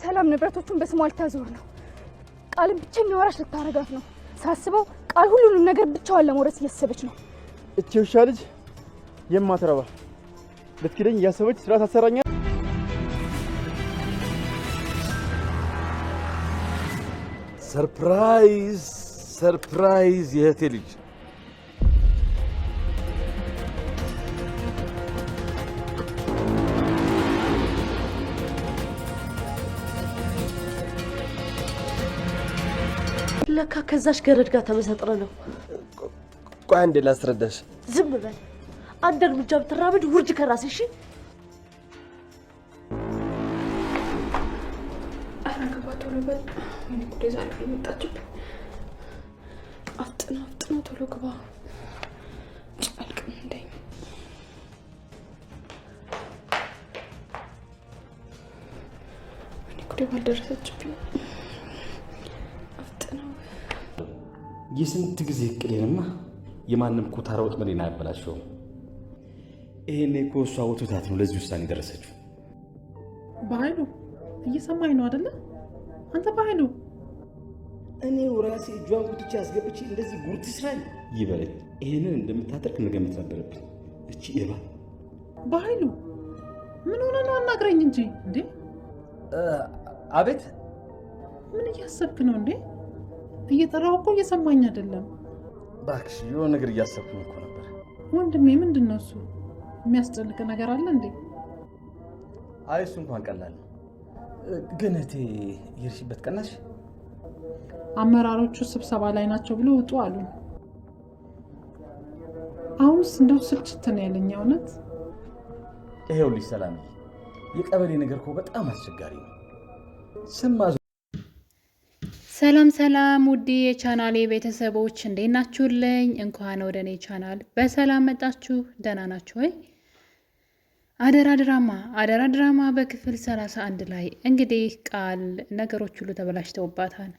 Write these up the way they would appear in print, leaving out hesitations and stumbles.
ሰላም ንብረቶቹን በስሟ ልታዞር ነው። ቃልም ብቸኛ ወራሽ ልታረጋት ነው። ሳስበው ቃል ሁሉንም ነገር ብቻዋን ለመውረስ እያሰበች ነው። እቺ ውሻ ልጅ የማትረባ ልትክደኝ እያሰበች ስራ ታሰራኛ። ሰርፕራይዝ ሰርፕራይዝ የእህቴ ልጅ ለካ ከዛሽ ገረድ ጋር ተመሳጥረ ነው። ቆይ አንዴ ላስረዳሽ። ዝም በል አንድ እርምጃ ብትራመድ ውርጅ ከራስሽ። እሺ አራገባቶ ነበር ምን ጉዴዛ ነው የመጣችብኝ። አፍጥና ቶሎ ግባ። ጫልቅም እንደኝ ምን ጉዴ ባልደረሰችብኝ። የስንት ጊዜ እቅዴንማ የማንም ኩታራ ወጥመዴን አያበላሸውም። ይሄኔ እኮ እሷ ወጥታት ነው ለዚህ ውሳኔ ደረሰችው። በኃይሉ እየሰማኝ ነው አይደለ? አንተ በኃይሉ እኔው ራሴ እጇን ጉትቼ አስገብቼ እንደዚህ ጉርት ስራኝ ይበለኝ። ይሄንን እንደምታደርግ መገመት ነበረብኝ። እቺ ኤባ በኃይሉ ምን ሆነ ነው? አናግረኝ እንጂ እንዴ! አቤት። ምን እያሰብክ ነው እንዴ? እየጠራው እኮ እየሰማኝ አይደለም። እባክሽ የሆነ ነገር እያሰብኩ እኮ ነበር። ወንድሜ ምንድን ነው እሱ? የሚያስጨንቅ ነገር አለ እንዴ? አይ እሱ እንኳን ቀላል ነው። ግን እቴ የርሽበት ቀናሽ አመራሮቹ ስብሰባ ላይ ናቸው ብሎ ውጡ አሉ። አሁንስ እንደው ስልችት ነው ያለኝ እውነት። ይሄውልሽ ሰላም፣ የቀበሌ ነገር እኮ በጣም አስቸጋሪ ነው። ስማ ሰላም ሰላም ውዴ የቻናሌ ቤተሰቦች እንዴት ናችሁልኝ? እንኳን ወደ እኔ ቻናል በሰላም መጣችሁ። ደህና ናችሁ ወይ? አደራ ድራማ በክፍል 31 ላይ እንግዲህ ቃል ነገሮች ሁሉ ተበላሽተውባታል።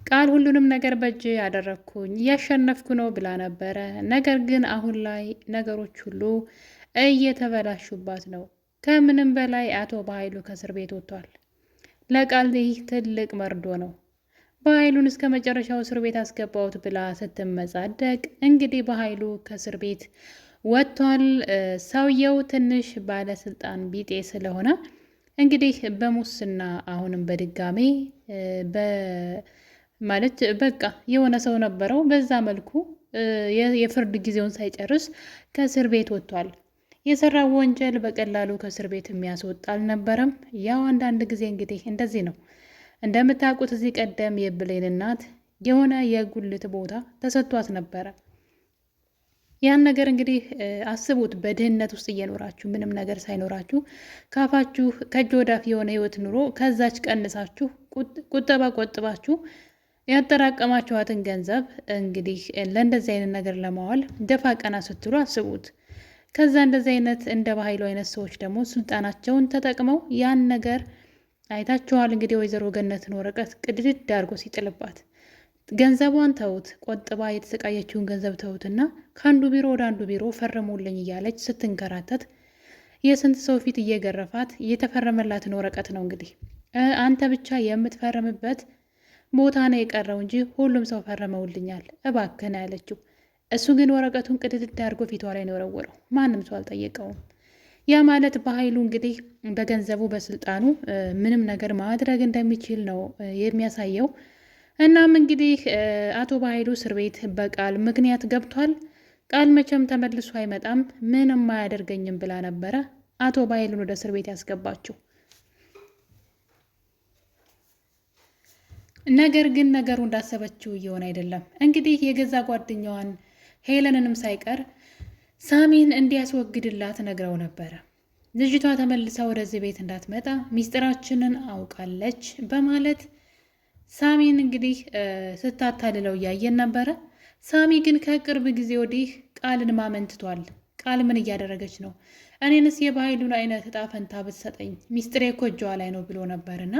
ቃል ሁሉንም ነገር በእጅ ያደረግኩኝ እያሸነፍኩ ነው ብላ ነበረ። ነገር ግን አሁን ላይ ነገሮች ሁሉ እየተበላሹባት ነው። ከምንም በላይ አቶ በኃይሉ ከእስር ቤት ወጥቷል። ለቃል ይህ ትልቅ መርዶ ነው። በኃይሉን እስከ መጨረሻው እስር ቤት አስገባውት ብላ ስትመጻደቅ እንግዲህ በኃይሉ ከእስር ቤት ወጥቷል። ሰውየው ትንሽ ባለስልጣን ቢጤ ስለሆነ እንግዲህ በሙስና አሁንም በድጋሜ ማለት በቃ የሆነ ሰው ነበረው። በዛ መልኩ የፍርድ ጊዜውን ሳይጨርስ ከእስር ቤት ወጥቷል። የሰራው ወንጀል በቀላሉ ከእስር ቤት የሚያስወጣ አልነበረም። ያው አንዳንድ ጊዜ እንግዲህ እንደዚህ ነው። እንደምታውቁት እዚህ ቀደም የብሌን እናት የሆነ የጉልት ቦታ ተሰጥቷት ነበረ። ያን ነገር እንግዲህ አስቡት፣ በድህነት ውስጥ እየኖራችሁ ምንም ነገር ሳይኖራችሁ ካፋችሁ ከእጅ ወዳፍ የሆነ ህይወት ኑሮ ከዛች ቀንሳችሁ ቁጠባ ቆጥባችሁ ያጠራቀማችኋትን ገንዘብ እንግዲህ ለእንደዚህ አይነት ነገር ለማዋል ደፋ ቀና ስትሉ አስቡት። ከዛ እንደዚህ አይነት እንደ በኃይሉ አይነት ሰዎች ደግሞ ስልጣናቸውን ተጠቅመው ያን ነገር አይታችኋል። እንግዲህ ወይዘሮ ገነትን ወረቀት ቅድድድ አድርጎ ሲጥልባት ገንዘቧን ተውት፣ ቆጥባ የተሰቃየችውን ገንዘብ ተውትና ከአንዱ ቢሮ ወደ አንዱ ቢሮ ፈርሙልኝ እያለች ስትንከራተት የስንት ሰው ፊት እየገረፋት እየተፈረመላትን ወረቀት ነው እንግዲህ አንተ ብቻ የምትፈርምበት ቦታ ነው የቀረው እንጂ ሁሉም ሰው ፈርመውልኛል እባክህ ነው ያለችው። እሱ ግን ወረቀቱን ቅድድድ አድርጎ ፊቷ ላይ ነው የወረወረው። ማንም ሰው አልጠየቀውም። ያ ማለት በኃይሉ እንግዲህ በገንዘቡ በስልጣኑ ምንም ነገር ማድረግ እንደሚችል ነው የሚያሳየው። እናም እንግዲህ አቶ በኃይሉ እስር ቤት በቃል ምክንያት ገብቷል። ቃል መቼም ተመልሶ አይመጣም፣ ምንም አያደርገኝም ብላ ነበረ አቶ በኃይሉን ወደ እስር ቤት ያስገባችው። ነገር ግን ነገሩ እንዳሰበችው እየሆነ አይደለም። እንግዲህ የገዛ ጓደኛዋን ሄለንንም ሳይቀር ሳሚን እንዲያስወግድላት ነግረው ነበረ። ልጅቷ ተመልሳ ወደዚህ ቤት እንዳትመጣ ሚስጥራችንን አውቃለች በማለት ሳሚን እንግዲህ ስታታልለው እያየን ነበረ። ሳሚ ግን ከቅርብ ጊዜ ወዲህ ቃልን ማመን ትቷል። ቃል ምን እያደረገች ነው? እኔንስ የበኃይሉን አይነት እጣ ፈንታ ብትሰጠኝ ሚስጥሬ እኮ እጇ ላይ ነው ብሎ ነበርና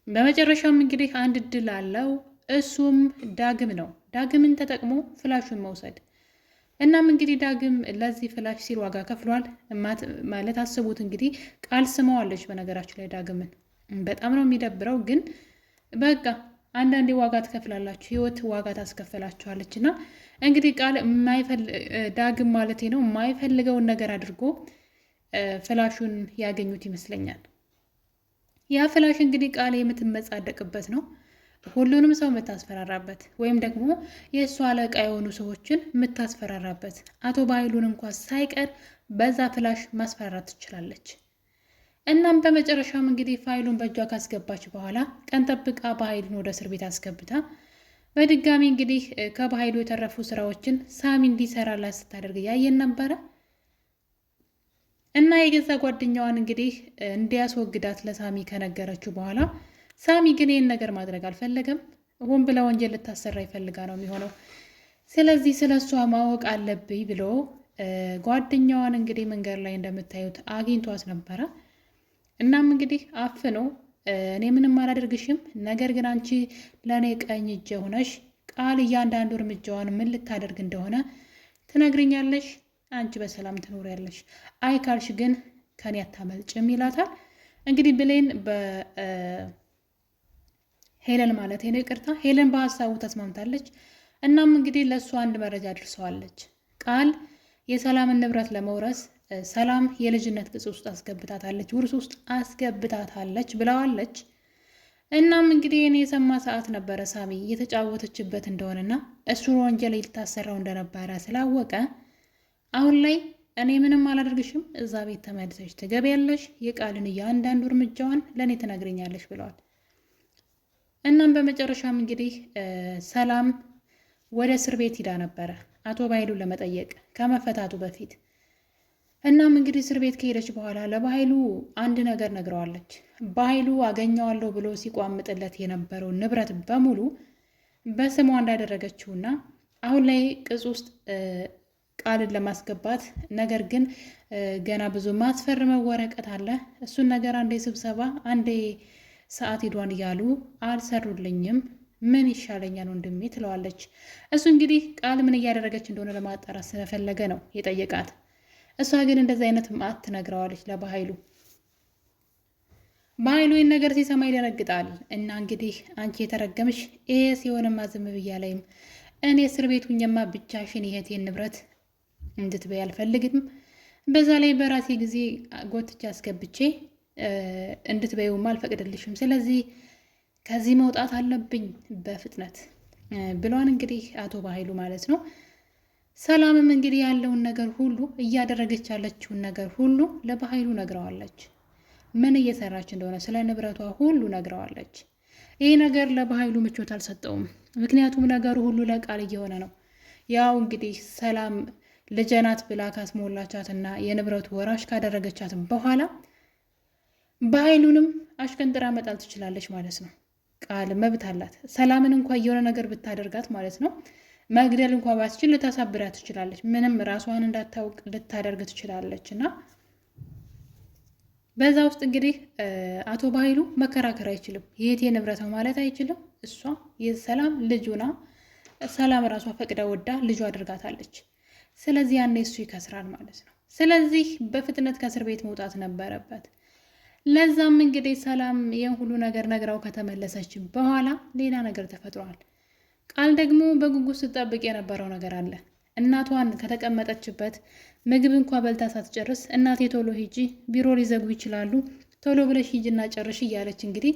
በመጨረሻም እንግዲህ አንድ እድል አለው። እሱም ዳግም ነው። ዳግምን ተጠቅሞ ፍላሹን መውሰድ። እናም እንግዲህ ዳግም ለዚህ ፍላሽ ሲል ዋጋ ከፍሏል ማለት አስቡት። እንግዲህ ቃል ስመዋለች በነገራችን ላይ ዳግምን በጣም ነው የሚደብረው። ግን በቃ አንዳንዴ ዋጋ ትከፍላላችሁ፣ ህይወት ዋጋ ታስከፍላችኋለች። እና እንግዲህ ቃል ዳግም ማለት ነው የማይፈልገውን ነገር አድርጎ ፍላሹን ያገኙት ይመስለኛል። ያ ፍላሽ እንግዲህ ቃል የምትመጻደቅበት ነው። ሁሉንም ሰው የምታስፈራራበት ወይም ደግሞ የእሷ አለቃ የሆኑ ሰዎችን የምታስፈራራበት፣ አቶ በኃይሉን እንኳን ሳይቀር በዛ ፍላሽ ማስፈራራት ትችላለች። እናም በመጨረሻም እንግዲህ ፋይሉን በእጇ ካስገባች በኋላ ቀን ጠብቃ በኃይሉን ወደ እስር ቤት አስገብታ በድጋሚ እንግዲህ ከበኃይሉ የተረፉ ስራዎችን ሳሚ እንዲሰራላት ስታደርግ ያየን ነበረ። እና የገዛ ጓደኛዋን እንግዲህ እንዲያስወግዳት ለሳሚ ከነገረችው በኋላ ሳሚ ግን ይህን ነገር ማድረግ አልፈለገም። ሆን ብላ ወንጀል ልታሰራ ይፈልጋ ነው የሚሆነው። ስለዚህ ስለ እሷ ማወቅ አለብኝ ብሎ ጓደኛዋን እንግዲህ መንገድ ላይ እንደምታዩት አግኝቷት ነበረ። እናም እንግዲህ አፍኖ እኔ ምንም አላደርግሽም፣ ነገር ግን አንቺ ለእኔ ቀኝ እጄ ሆነሽ ቃል እያንዳንዱ እርምጃዋን ምን ልታደርግ እንደሆነ ትነግርኛለሽ፣ አንቺ በሰላም ትኖሪያለሽ፣ አይ ካልሽ ግን ከኔ አታመልጭም ይላታል። እንግዲህ ብሌን ሄለን ማለት ነው ይቅርታ፣ ሄለን በሀሳቡ ተስማምታለች። እናም እንግዲህ ለእሱ አንድ መረጃ አድርሰዋለች። ቃል የሰላምን ንብረት ለመውረስ ሰላም የልጅነት ቅጽ ውስጥ አስገብታታለች፣ ውርስ ውስጥ አስገብታታለች ብለዋለች። እናም እንግዲህ እኔ የሰማ ሰዓት ነበረ ሳሚ እየተጫወተችበት እንደሆነና እሱን ወንጀል ልታሰራው እንደነበረ ስላወቀ አሁን ላይ እኔ ምንም አላደርግሽም፣ እዛ ቤት ተመልሰሽ ትገቢያለሽ፣ የቃልን እያንዳንዱ እርምጃዋን ለእኔ ትነግርኛለሽ ብለዋል። እናም በመጨረሻም እንግዲህ ሰላም ወደ እስር ቤት ሂዳ ነበረ አቶ በኃይሉን ለመጠየቅ ከመፈታቱ በፊት። እናም እንግዲህ እስር ቤት ከሄደች በኋላ ለበኃይሉ አንድ ነገር ነግረዋለች። በኃይሉ አገኘዋለሁ ብሎ ሲቋምጥለት የነበረው ንብረት በሙሉ በስሟ እንዳደረገችውና አሁን ላይ ቅጽ ውስጥ ቃልን ለማስገባት ነገር ግን ገና ብዙ ማስፈርመው ወረቀት አለ፣ እሱን ነገር አንዴ ስብሰባ አንዴ ሰዓት ሄዷን እያሉ አልሰሩልኝም፣ ምን ይሻለኛል ወንድሜ ትለዋለች። እሱ እንግዲህ ቃል ምን እያደረገች እንደሆነ ለማጣራት ስለፈለገ ነው የጠየቃት። እሷ ግን እንደዚህ አይነት ማት ትነግረዋለች ለበኃይሉ። በኃይሉ ይህን ነገር ሲሰማ ይደነግጣል። እና እንግዲህ አንቺ የተረገምሽ ይሄ ሲሆንማ ዝም ብያ ላይም እኔ እስር ቤት ሁኜማ ብቻሽን የእህቴን ንብረት እንድትበይ አልፈልግም፣ በዛ ላይ በራሴ ጊዜ ጎትቼ አስገብቼ እንድትበይውማ አልፈቅድልሽም፣ ስለዚህ ከዚህ መውጣት አለብኝ በፍጥነት ብሏን እንግዲህ አቶ በኃይሉ ማለት ነው። ሰላምም እንግዲህ ያለውን ነገር ሁሉ እያደረገች ያለችውን ነገር ሁሉ ለበኃይሉ ነግረዋለች። ምን እየሰራች እንደሆነ ስለ ንብረቷ ሁሉ ነግረዋለች። ይህ ነገር ለበኃይሉ ምቾት አልሰጠውም። ምክንያቱም ነገሩ ሁሉ ለቃል እየሆነ ነው። ያው እንግዲህ ሰላም ልጀናት ብላ ካስሞላቻትና የንብረቱ ወራሽ ካደረገቻት በኋላ በኃይሉንም አሽቀንጥራ መጣል ትችላለች ማለት ነው። ቃል መብት አላት። ሰላምን እንኳ የሆነ ነገር ብታደርጋት ማለት ነው መግደል እንኳ ባስችል ልታሳብራት ትችላለች። ምንም ራሷን እንዳታውቅ ልታደርግ ትችላለች። እና በዛ ውስጥ እንግዲህ አቶ በኃይሉ መከራከር አይችልም። የእህቴ ንብረት ነው ማለት አይችልም። እሷ የሰላም ልጁና ሰላም ራሷ ፈቅዳ ወዳ ልጁ አድርጋታለች። ስለዚህ ያኔ እሱ ይከስራል ማለት ነው። ስለዚህ በፍጥነት ከእስር ቤት መውጣት ነበረበት። ለዛም እንግዲህ ሰላም ይህን ሁሉ ነገር ነግራው ከተመለሰች በኋላ ሌላ ነገር ተፈጥሯል። ቃል ደግሞ በጉጉት ስትጠብቅ የነበረው ነገር አለ። እናቷን ከተቀመጠችበት ምግብ እንኳ በልታ ሳትጨርስ እናቴ ቶሎ ሂጂ፣ ቢሮ ሊዘጉ ይችላሉ፣ ቶሎ ብለሽ ሂጂና ጨርሽ እያለች እንግዲህ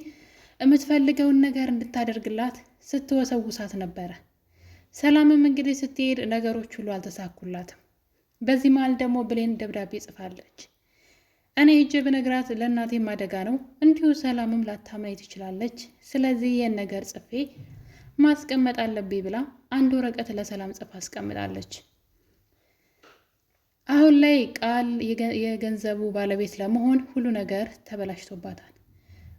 የምትፈልገውን ነገር እንድታደርግላት ስትወሰውሳት ነበረ። ሰላምም እንግዲህ ስትሄድ ነገሮች ሁሉ አልተሳኩላትም። በዚህ መሀል ደግሞ ብሌን ደብዳቤ ጽፋለች። እኔ ሂጄ ብነግራት ለእናቴም አደጋ ነው፣ እንዲሁ ሰላምም ላታምናኝ ትችላለች። ስለዚህ ይህን ነገር ጽፌ ማስቀመጥ አለብኝ ብላ አንድ ወረቀት ለሰላም ጽፋ አስቀምጣለች። አሁን ላይ ቃል የገንዘቡ ባለቤት ለመሆን ሁሉ ነገር ተበላሽቶባታል።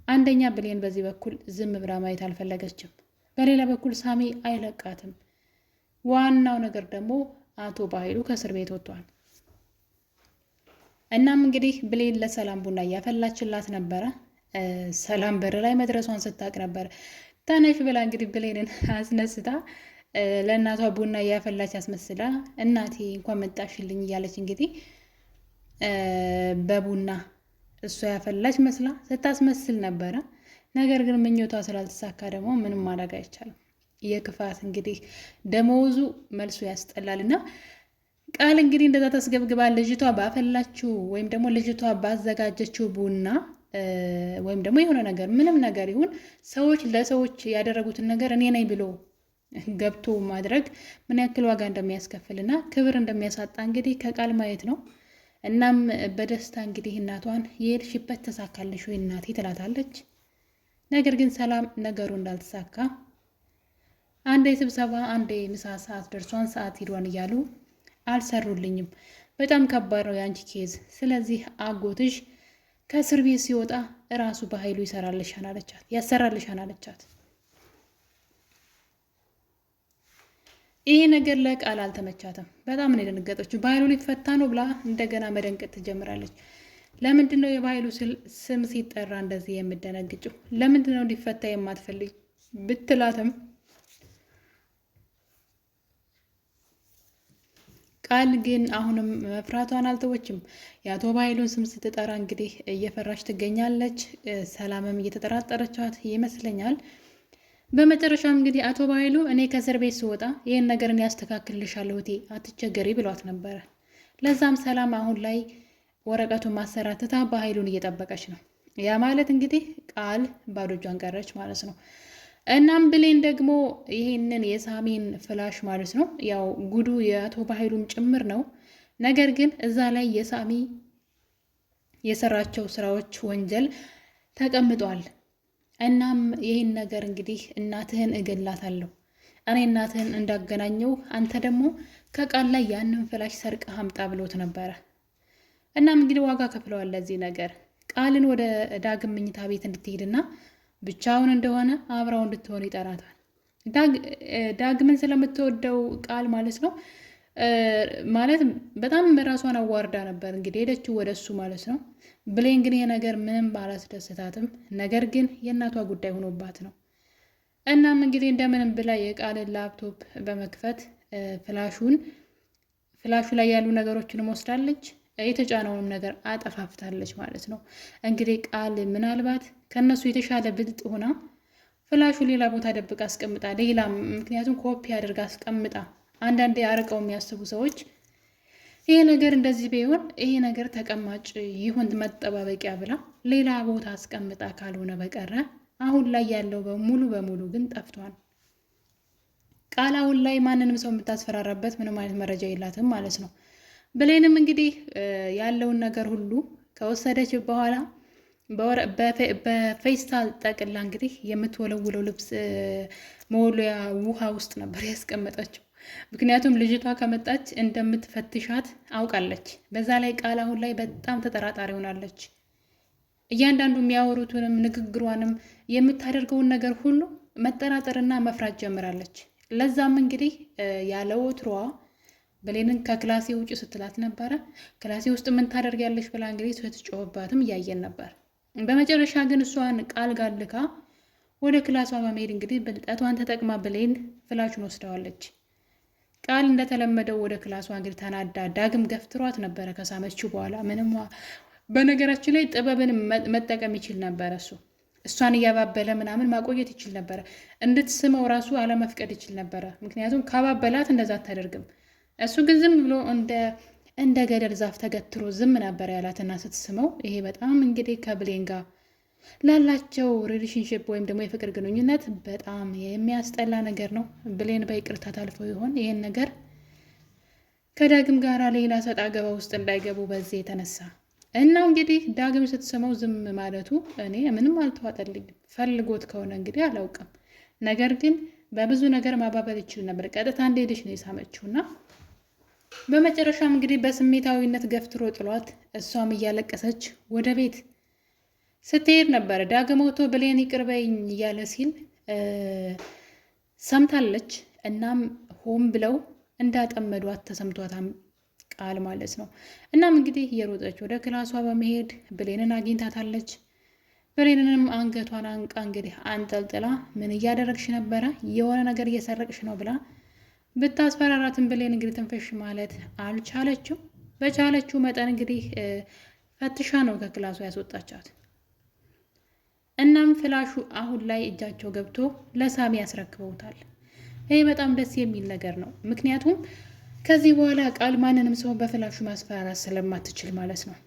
አንደኛ ብሌን በዚህ በኩል ዝም ብላ ማየት አልፈለገችም፣ በሌላ በኩል ሳሚ አይለቃትም። ዋናው ነገር ደግሞ አቶ በኃይሉ ከእስር ቤት ወጥቷል። እናም እንግዲህ ብሌን ለሰላም ቡና እያፈላችላት ነበረ። ሰላም በር ላይ መድረሷን ስታቅ ነበር ተነሽ ብላ እንግዲህ ብሌንን አስነስታ ለእናቷ ቡና እያፈላች አስመስላ እናቴ እንኳን መጣሽልኝ እያለች እንግዲህ በቡና እሷ ያፈላች መስላ ስታስመስል ነበረ። ነገር ግን ምኞቷ ስላልተሳካ ደግሞ ምንም ማድረግ አይቻልም። የክፋት እንግዲህ ደመወዙ መልሱ ያስጠላልና ቃል እንግዲህ እንደዛ ተስገብግባ ልጅቷ ባፈላችው ወይም ደግሞ ልጅቷ ባዘጋጀችው ቡና ወይም ደግሞ የሆነ ነገር ምንም ነገር ይሁን ሰዎች ለሰዎች ያደረጉትን ነገር እኔ ነኝ ብሎ ገብቶ ማድረግ ምን ያክል ዋጋ እንደሚያስከፍልና ክብር እንደሚያሳጣ እንግዲህ ከቃል ማየት ነው። እናም በደስታ እንግዲህ እናቷን የሄድሽበት ተሳካልሽ ወይ እናቴ ትላታለች። ነገር ግን ሰላም ነገሩ እንዳልተሳካ አንዴ ስብሰባ አንዴ ምሳ ሰዓት ደርሷን ሰዓት ሂዷን እያሉ አልሰሩልኝም። በጣም ከባድ ነው የአንቺ ኬዝ። ስለዚህ አጎትሽ ከእስር ቤት ሲወጣ እራሱ በኃይሉ ያሰራልሻን አለቻት። ይሄ ነገር ለቃል አልተመቻትም። በጣም ነው የደነገጠችው። በኃይሉ ሊፈታ ነው ብላ እንደገና መደንቀጥ ትጀምራለች። ለምንድን ነው የኃይሉ ስም ሲጠራ እንደዚህ የምደነግጭው? ለምንድን ነው ሊፈታ የማትፈልግ ብትላትም ቃል ግን አሁንም መፍራቷን አልተወችም። የአቶ በኃይሉን ስም ስትጠራ እንግዲህ እየፈራች ትገኛለች። ሰላምም እየተጠራጠረቻት ይመስለኛል። በመጨረሻም እንግዲህ አቶ በኃይሉ እኔ ከእስር ቤት ስወጣ ይህን ነገርን ያስተካክልልሻለሁ እቴ አትቸገሪ ብሏት ነበረ። ለዛም ሰላም አሁን ላይ ወረቀቱን ማሰራትታ በኃይሉን እየጠበቀች ነው። ያ ማለት እንግዲህ ቃል ባዶ እጇን ቀረች ማለት ነው። እናም ብሌን ደግሞ ይህንን የሳሚን ፍላሽ ማለት ነው ያው ጉዱ የአቶ በኃይሉም ጭምር ነው። ነገር ግን እዛ ላይ የሳሚ የሰራቸው ስራዎች ወንጀል ተቀምጧል። እናም ይህን ነገር እንግዲህ እናትህን እገላታለሁ፣ እኔ እናትህን እንዳገናኘው አንተ ደግሞ ከቃል ላይ ያንን ፍላሽ ሰርቀህ አምጣ ብሎት ነበረ። እናም እንግዲህ ዋጋ ከፍለዋል ለዚህ ነገር። ቃልን ወደ ዳግም መኝታ ቤት እንድትሄድና ብቻውን እንደሆነ አብራው እንድትሆን ይጠራታል። ዳግምን ስለምትወደው ቃል ማለት ነው ማለት በጣም ራሷን አዋርዳ ነበር እንግዲህ ሄደችው ወደ እሱ ማለት ነው። ብሌን ግን ይሄ ነገር ምንም ባላስደስታትም ነገር ግን የእናቷ ጉዳይ ሆኖባት ነው። እናም እንግዲህ እንደምንም ብላ የቃልን ላፕቶፕ በመክፈት ፍላሹ ላይ ያሉ ነገሮችን ወስዳለች። የተጫነውንም ነገር አጠፋፍታለች ማለት ነው። እንግዲህ ቃል ምናልባት ከነሱ የተሻለ ብልጥ ሆና ፍላሹ ሌላ ቦታ ደብቃ አስቀምጣ ሌላ ምክንያቱም ኮፒ አድርጋ አስቀምጣ አንዳንዴ አርቀው የሚያስቡ ሰዎች ይሄ ነገር እንደዚህ ቢሆን ይሄ ነገር ተቀማጭ ይሁን መጠባበቂያ ብላ ሌላ ቦታ አስቀምጣ ካልሆነ በቀረ አሁን ላይ ያለው በሙሉ ግን ጠፍቷል። ቃል አሁን ላይ ማንንም ሰው የምታስፈራራበት ምንም አይነት መረጃ የላትም ማለት ነው። ብሌንም እንግዲህ ያለውን ነገር ሁሉ ከወሰደች በኋላ በፌስታል ጠቅላ እንግዲህ የምትወለውለው ልብስ መወለያ ውሃ ውስጥ ነበር ያስቀመጠችው። ምክንያቱም ልጅቷ ከመጣች እንደምትፈትሻት አውቃለች። በዛ ላይ ቃል አሁን ላይ በጣም ተጠራጣሪ ሆናለች። እያንዳንዱ የሚያወሩትንም ንግግሯንም የምታደርገውን ነገር ሁሉ መጠራጠርና መፍራት ጀምራለች። ለዛም እንግዲህ ያለ ወትሮዋ ብሌንን ከክላሴ ውጭ ስትላት ነበረ። ክላሴ ውስጥ ምን ታደርጊያለሽ ብላ እንግዲህ ስትጮህባትም እያየን ነበር። በመጨረሻ ግን እሷን ቃል ጋር ልካ ወደ ክላሷ በመሄድ እንግዲህ ብልጠቷን ተጠቅማ ብሌን ፍላሹን ወስደዋለች። ቃል እንደተለመደው ወደ ክላሷ እንግዲህ ተናዳ ዳግም ገፍትሯት ነበረ ከሳመችው በኋላ። ምንም በነገራችን ላይ ጥበብን መጠቀም ይችል ነበረ እሱ እሷን እያባበለ ምናምን ማቆየት ይችል ነበረ። እንድትስመው ራሱ አለመፍቀድ ይችል ነበረ። ምክንያቱም ካባበላት እንደዛ አታደርግም። እሱ ግን ዝም ብሎ እንደ ገደል ዛፍ ተገትሮ ዝም ነበር ያላትና ስትስመው ይሄ በጣም እንግዲህ ከብሌን ጋር ላላቸው ሪሌሽንሽፕ ወይም ደግሞ የፍቅር ግንኙነት በጣም የሚያስጠላ ነገር ነው። ብሌን በይቅርታ ታልፈው ይሆን ይሄን ነገር ከዳግም ጋር ሌላ ሰጣ ገባ ውስጥ እንዳይገቡ በዚህ የተነሳ እና እንግዲህ ዳግም ስትስመው ዝም ማለቱ እኔ ምንም አልተዋጠልኝም። ፈልጎት ከሆነ እንግዲህ አላውቅም። ነገር ግን በብዙ ነገር ማባበል ይችል ነበር። ቀጥታ እንደሄደች ነው የሳመችውና በመጨረሻም እንግዲህ በስሜታዊነት ገፍትሮ ጥሏት እሷም እያለቀሰች ወደ ቤት ስትሄድ ነበር። ዳግም ወጥቶ ብሌን ይቅር በይኝ እያለ ሲል ሰምታለች። እናም ሆን ብለው እንዳጠመዷት ተሰምቷታም ቃል ማለት ነው። እናም እንግዲህ እየሮጠች ወደ ክላሷ በመሄድ ብሌንን አግኝታታለች። ብሌንንም አንገቷን አንቃ እንግዲህ አንጠልጥላ ምን እያደረግሽ ነበረ? የሆነ ነገር እየሰረቅሽ ነው ብላ ብታስፈራራትን ብሌን እንግዲህ ትንፈሽ ማለት አልቻለችው። በቻለችው መጠን እንግዲህ ፈትሻ ነው ከክላሷ ያስወጣቻት። እናም ፍላሹ አሁን ላይ እጃቸው ገብቶ ለሳሚ ያስረክበውታል። ይሄ በጣም ደስ የሚል ነገር ነው። ምክንያቱም ከዚህ በኋላ ቃል ማንንም ሰው በፍላሹ ማስፈራራት ስለማትችል ማለት ነው።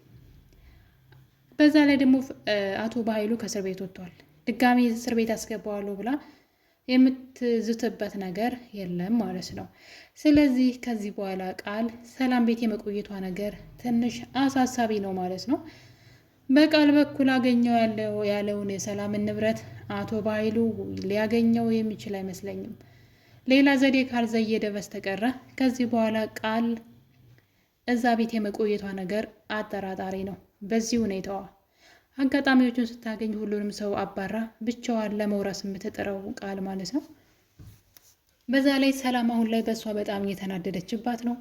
በዛ ላይ ደግሞ አቶ በኃይሉ ከእስር ቤት ወጥቷል። ድጋሚ እስር ቤት ያስገባዋለሁ ብላ የምትዝትበት ነገር የለም ማለት ነው። ስለዚህ ከዚህ በኋላ ቃል ሰላም ቤት የመቆየቷ ነገር ትንሽ አሳሳቢ ነው ማለት ነው። በቃል በኩል አገኘው ያለውን የሰላምን ንብረት አቶ በኃይሉ ሊያገኘው የሚችል አይመስለኝም። ሌላ ዘዴ ካልዘየደ በስተቀረ ከዚህ በኋላ ቃል እዛ ቤት የመቆየቷ ነገር አጠራጣሪ ነው። በዚህ ሁኔታዋ አጋጣሚዎቹን ስታገኝ ሁሉንም ሰው አባራ ብቻዋን ለመውረስ የምትጥረው ቃል ማለት ነው። በዛ ላይ ሰላም አሁን ላይ በእሷ በጣም እየተናደደችባት ነው።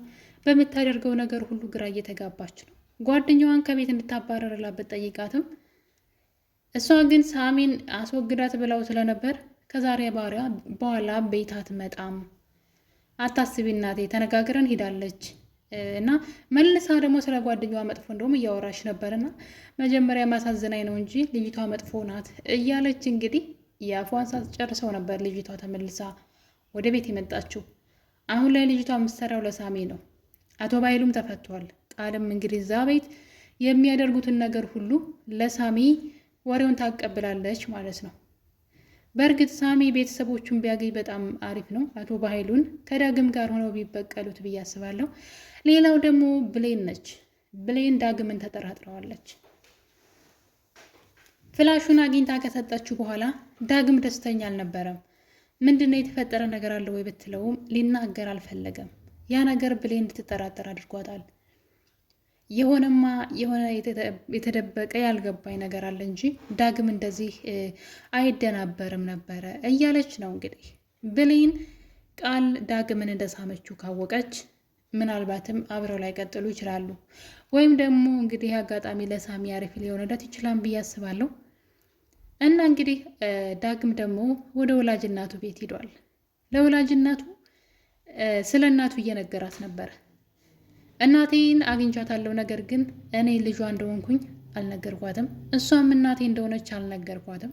በምታደርገው ነገር ሁሉ ግራ እየተጋባች ነው። ጓደኛዋን ከቤት እንድታባረርላት ብትጠይቃትም እሷ ግን ሳሚን አስወግዳት ብለው ስለነበር ከዛሬ በኋላ ቤት አትመጣም፣ አታስቢ እናቴ ተነጋግረን ሄዳለች እና መልሳ ደግሞ ስለ ጓደኛዋ መጥፎ እንደውም እያወራች ነበርና መጀመሪያ ማሳዘናኝ ነው እንጂ ልጅቷ መጥፎ ናት እያለች እንግዲህ የአፏን ሳትጨርሰው ነበር ልጅቷ ተመልሳ ወደ ቤት የመጣችው። አሁን ላይ ልጅቷ የምትሰራው ለሳሚ ነው። አቶ በኃይሉም ተፈቷል። ቃልም እንግዲህ እዛ ቤት የሚያደርጉትን ነገር ሁሉ ለሳሚ ወሬውን ታቀብላለች ማለት ነው። በእርግጥ ሳሚ ቤተሰቦቹን ቢያገኝ በጣም አሪፍ ነው። አቶ በኃይሉን ከዳግም ጋር ሆነው ቢበቀሉት ብዬ አስባለሁ። ሌላው ደግሞ ብሌን ነች። ብሌን ዳግምን ተጠራጥረዋለች። ፍላሹን አግኝታ ከሰጠችው በኋላ ዳግም ደስተኛ አልነበረም። ምንድነው የተፈጠረ ነገር አለ ወይ ብትለውም ሊናገር አልፈለገም። ያ ነገር ብሌን እንድትጠራጠር አድርጓታል። የሆነ የተደበቀ ያልገባኝ ነገር አለ እንጂ ዳግም እንደዚህ አይደናበርም ነበረ እያለች ነው እንግዲህ ብሌን። ቃል ዳግምን እንደሳመችው ካወቀች ምናልባትም አብረው ላይ ቀጥሉ ይችላሉ። ወይም ደግሞ እንግዲህ አጋጣሚ ለሳሚ አሪፍ ሊሆንለት ይችላል ብዬ አስባለሁ። እና እንግዲህ ዳግም ደግሞ ወደ ወላጅ እናቱ ቤት ሂዷል። ለወላጅ እናቱ ስለ እናቱ እየነገራት ነበር። እናቴን አግኝቻታለሁ፣ ነገር ግን እኔ ልጇ እንደሆንኩኝ አልነገርኳትም፣ እሷም እናቴ እንደሆነች አልነገርኳትም።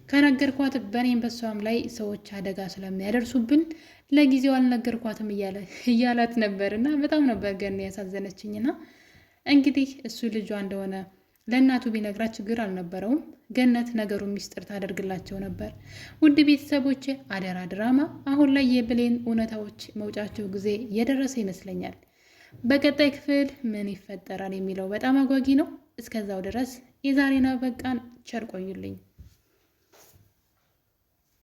ከነገርኳት በእኔም በሷም ላይ ሰዎች አደጋ ስለሚያደርሱብን ለጊዜው አልነገርኳትም እያላት ነበር። እና በጣም ነበር ገን ያሳዘነችኝና እንግዲህ እሱ ልጇ እንደሆነ ለእናቱ ቢነግራት ችግር አልነበረውም። ገነት ነገሩን ሚስጥር ታደርግላቸው ነበር። ውድ ቤተሰቦች አደራ ድራማ አሁን ላይ የብሌን እውነታዎች መውጫቸው ጊዜ የደረሰ ይመስለኛል። በቀጣይ ክፍል ምን ይፈጠራል የሚለው በጣም አጓጊ ነው። እስከዛው ድረስ የዛሬን አበቃን። ቸር ቆዩልኝ።